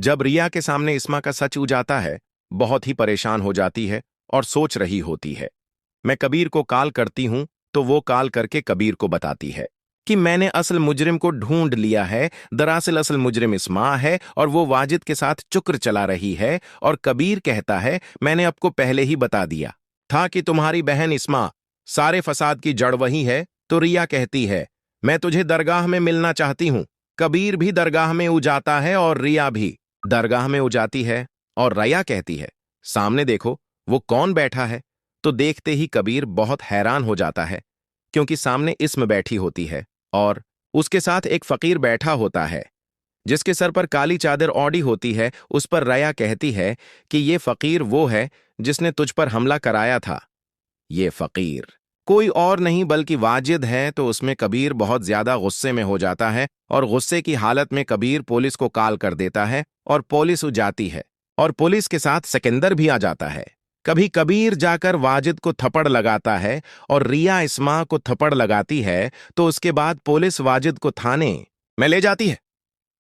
जब रिया के सामने इस्मा का सच उजाता है, बहुत ही परेशान हो जाती है और सोच रही होती है। मैं कबीर को कॉल करती हूं तो वो कॉल करके कबीर को बताती है कि मैंने असल मुजरिम को ढूंढ लिया है। दरअसल असल मुजरिम इस्मा है और वो वाजिद के साथ चुक्र चला रही है। और कबीर कहता है मैंने आपको पहले ही बता दिया था कि तुम्हारी बहन इस्मा सारे फसाद की जड़ वही है। तो रिया कहती है मैं तुझे दरगाह में मिलना चाहती हूं। कबीर भी दरगाह में उजाता है और रिया भी दरगाह में उजाती है। और रिया कहती है सामने देखो वो कौन बैठा है। तो देखते ही कबीर बहुत हैरान हो जाता है क्योंकि सामने इस्म बैठी होती है और उसके साथ एक फकीर बैठा होता है जिसके सर पर काली चादर ओढ़ी होती है। उस पर रिया कहती है कि ये फकीर वो है जिसने तुझ पर हमला कराया था। ये फकीर कोई और नहीं बल्कि वाजिद है। तो उसमें कबीर बहुत ज्यादा गुस्से में हो जाता है और गुस्से की हालत में कबीर पुलिस को कॉल कर देता है और पुलिस जाती है और पुलिस के साथ सिकंदर भी आ जाता है। कभी कबीर जाकर वाजिद को थप्पड़ लगाता है और रिया इस्मा को थप्पड़ लगाती है। तो उसके बाद पुलिस वाजिद को थाने में ले जाती है।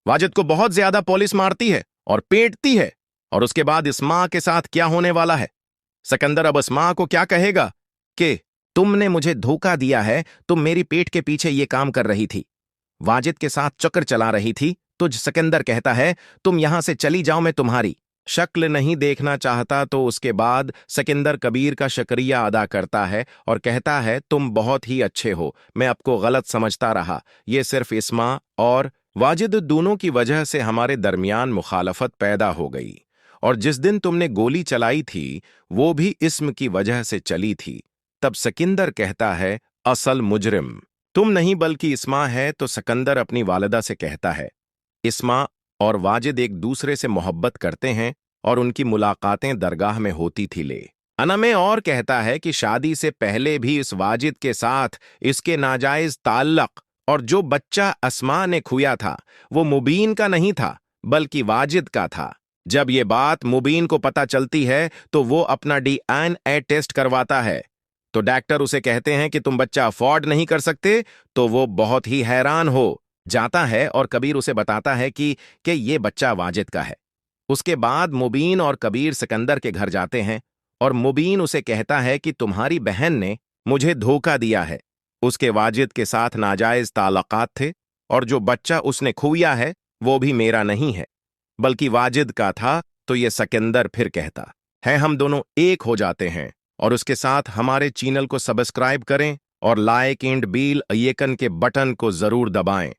वाजिद को बहुत ज्यादा पुलिस मारती है और पीटती है। और उसके बाद इस्मा के साथ क्या होने वाला है, सिकंदर अब इस्मा को क्या कहेगा कि तुमने मुझे धोखा दिया है, तुम मेरी पेट के पीछे ये काम कर रही थी, वाजिद के साथ चक्कर चला रही थी। तो सिकंदर कहता है तुम यहां से चली जाओ, मैं तुम्हारी शक्ल नहीं देखना चाहता। तो उसके बाद सिकंदर कबीर का शुक्रिया अदा करता है और कहता है तुम बहुत ही अच्छे हो, मैं आपको गलत समझता रहा। ये सिर्फ इस्मा और वाजिद दोनों की वजह से हमारे दरमियान मुखालफत पैदा हो गई। और जिस दिन तुमने गोली चलाई थी वो भी इस्म की वजह से चली थी। तब सिकंदर कहता है असल मुजरिम तुम नहीं बल्कि इस्मा है। तो सिकंदर अपनी वालिदा से कहता है इस्मा और वाजिद एक दूसरे से मोहब्बत करते हैं और उनकी मुलाकातें दरगाह में होती थी। ले अना में और कहता है कि शादी से पहले भी इस वाजिद के साथ इसके नाजायज ताल्लुक और जो बच्चा अस्मा ने खुया था वो मुबीन का नहीं था बल्कि वाजिद का था। जब ये बात मुबीन को पता चलती है तो वो अपना DNA टेस्ट करवाता है। तो डॉक्टर उसे कहते हैं कि तुम बच्चा अफोर्ड नहीं कर सकते। तो वो बहुत ही हैरान हो जाता है और कबीर उसे बताता है कि ये बच्चा वाजिद का है। उसके बाद मुबीन और कबीर सिकंदर के घर जाते हैं और मुबीन उसे कहता है कि तुम्हारी बहन ने मुझे धोखा दिया है, उसके वाजिद के साथ नाजायज ताल्लुकात थे और जो बच्चा उसने खुया है वो भी मेरा नहीं है बल्कि वाजिद का था। तो ये सिकंदर फिर कहता है हम दोनों एक हो जाते हैं। और उसके साथ हमारे चैनल को सब्सक्राइब करें और लाइक एंड बेल आइकन के बटन को जरूर दबाएं।